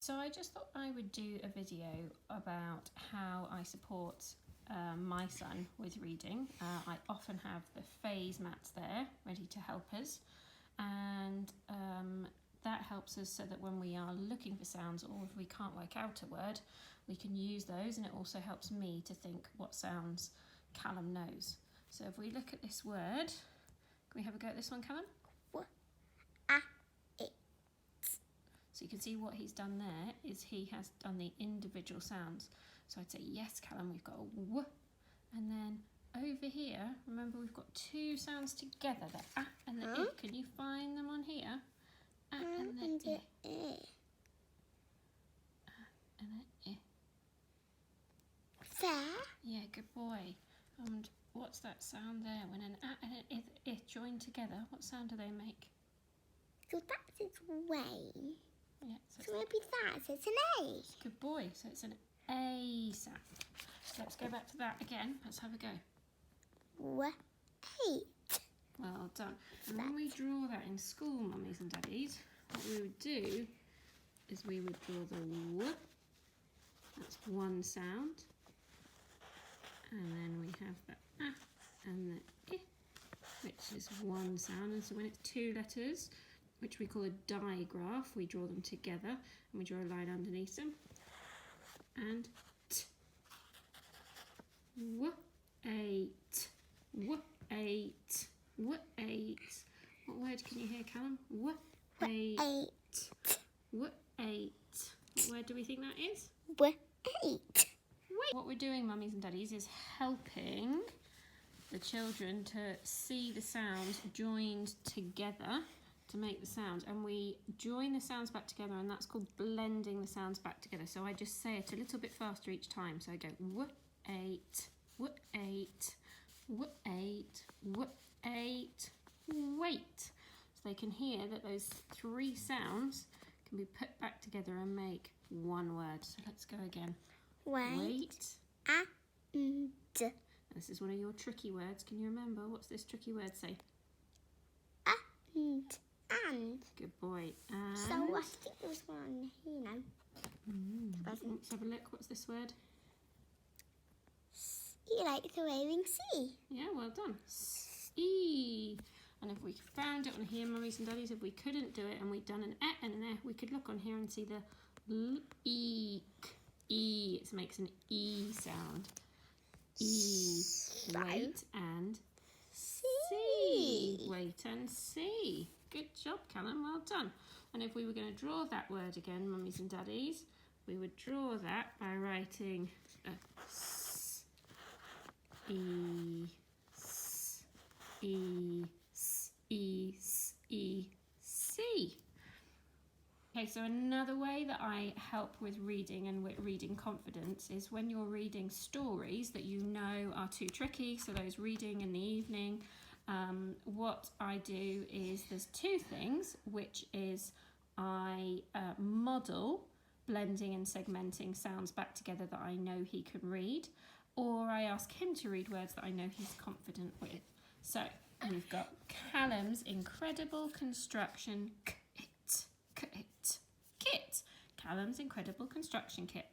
So I just thought I would do a video about how I support my son with reading. I often have the phase mats there ready to help us, and that helps us so that when we are looking for sounds or if we can't work out a word, we can use those, and it also helps me to think what sounds Callum knows. So if we look at this word, can we have a go at this one, Callum? So you can see what he's done there is he has done the individual sounds. So I'd say, yes, Callum, we've got a w. And then over here, remember we've got two sounds together, the a and the I. Can you find them on here? A and the I. A and the I. Fair. Yeah, good boy. And what's that sound there? When an a and an I join together, what sound do they make? So that's its way. Yeah, so maybe that's it's an A. Good boy. So it's an A sound. So let's go back to that again. Let's have a go. Wait. Well done. And when we draw that in school, mummies and daddies, what we would do is we would draw the w. That's one sound. And then we have the a and the I, which is one sound. And so when it's two letters, which we call a digraph, we draw them together and we draw a line underneath them. And t. W-8. W-8. W-8. What word can you hear, Callum? W-8. W-8. What word do we think that is? W-8. What we're doing, mummies and daddies, is helping the children to see the sounds joined together to make the sound, and we join the sounds back together, and that's called blending the sounds back together. So I just say it a little bit faster each time. So I go w-8, w-8, w-8, w-8, wait. So they can hear that those three sounds can be put back together and make one word. So let's go again. Wait. And. This is one of your tricky words. Can you remember? What's this tricky word say? And. Good boy. And. So I think there was one here now. Let's have a look. What's this word? You like the waving C. Yeah, well done. E. And if we found it on here, mummies and daddies, if we couldn't do it and we'd done an E and an E, we could look on here and see the L, E. E. It makes an E sound. E. Wait and see. Wait and see. Good job, Callum. Well done. And if we were going to draw that word again, mummies and daddies, we would draw that by writing a S, E, S, E, S, E, S, E, C. Okay, so another way that I help with reading and with reading confidence is when you're reading stories that you know are too tricky, so those reading in the evening, what I do is there's two things, which is I model blending and segmenting sounds back together that I know he can read, or I ask him to read words that I know he's confident with. So we've got Callum's Incredible Construction Kit. Callum's Incredible Construction Kit.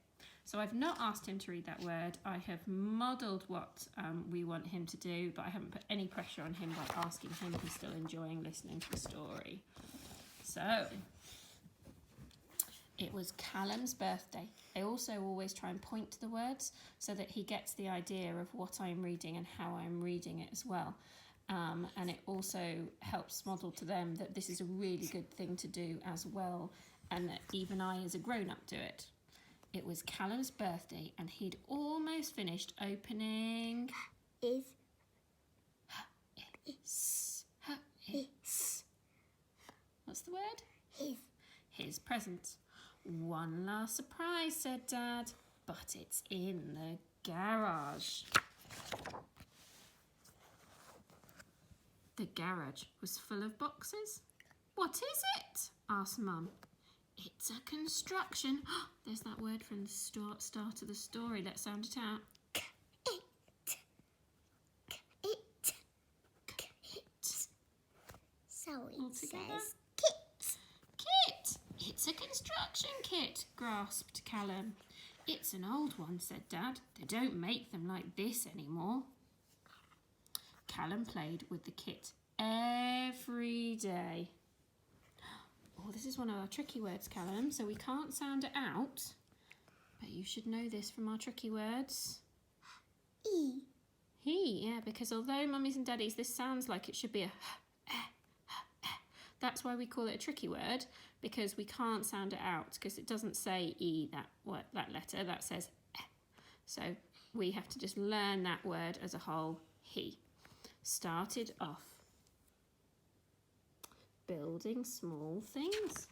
So I've not asked him to read that word. I have modelled what we want him to do, but I haven't put any pressure on him by asking him if he's still enjoying listening to the story. So it was Callum's birthday. I also always try and point to the words so that he gets the idea of what I'm reading and how I'm reading it as well. And it also helps model to them that this is a really good thing to do as well, and that even I as a grown-up do it. It was Callum's birthday and he'd almost finished opening what's the word? His present. One last surprise, said Dad, but it's in the garage. The garage was full of boxes. What is it? Asked Mum. It's a construction. There's that word from the start of the story. Let's sound it out. Kit. So it All together. says kit. Kit. It's a construction sewing kit, grasped Callum. It's an old one, said Dad. They don't make them like this anymore. Callum played with the kit every day. Oh, this is one of our tricky words, Callum, so we can't sound it out. But you should know this from our tricky words. E. He, yeah, because although mummies and daddies, this sounds like it should be a that's why we call it a tricky word, because we can't sound it out, because it doesn't say E, that letter, that says So we have to just learn that word as a whole. He started off building small things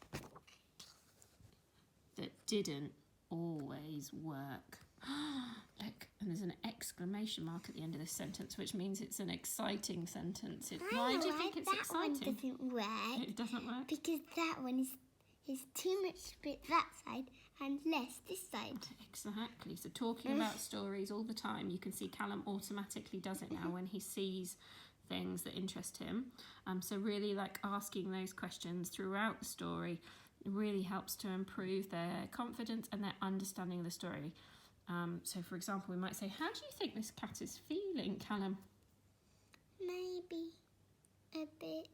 that didn't always work. Look, and there's an exclamation mark at the end of this sentence, which means it's an exciting sentence. Why do you think it's exciting? That one doesn't work. It doesn't work? Because that one is too much bit that side and less this side. Exactly. So talking about stories all the time, you can see Callum automatically does it now when he sees things that interest him. So really like asking those questions throughout the story really helps to improve their confidence and their understanding of the story. So for example, we might say, how do you think this cat is feeling, Callum? Maybe a bit.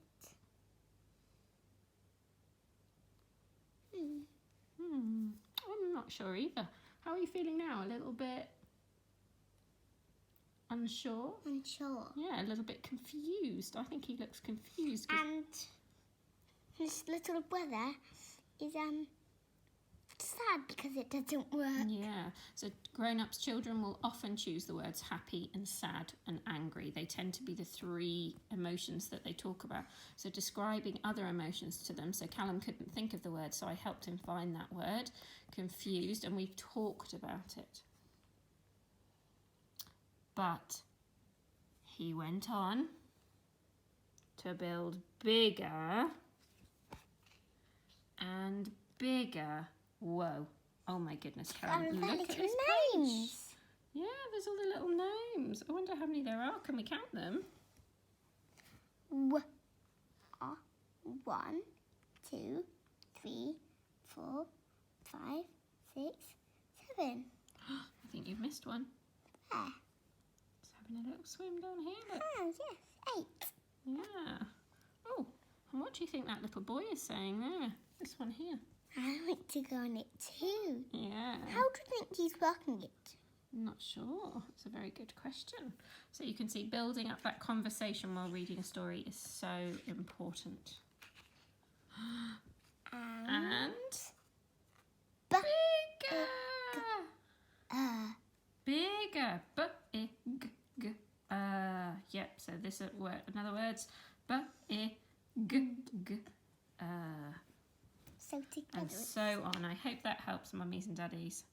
I'm not sure either. How are you feeling now? A little bit unsure? Unsure. Yeah, a little bit confused. I think he looks confused. And his little brother is sad because it doesn't work. Yeah, so grown-ups, children will often choose the words happy and sad and angry. They tend to be the three emotions that they talk about. So describing other emotions to them. So Callum couldn't think of the word, so I helped him find that word, confused, and we've talked about it. But he went on to build bigger and bigger. Whoa. Oh my goodness, Karen. Look at this page. Yeah, there's all the little gnomes. I wonder how many there are. Can we count them? 1, 2, 3, 4, 5, 6, 7. I think you've missed one. There. It's having a little swim down here. Look. Oh, yes, 8. Yeah. Oh, and what do you think that little boy is saying there? This one here. I want to go on it too. Yeah. How do you think he's working it? I'm not sure. It's a very good question. So you can see building up that conversation while reading a story is so important. And bigger. Bigger. B-I-G-G. Yep, so this is another words. B-I-G-G. So together. And so on. I hope that helps mummies and daddies.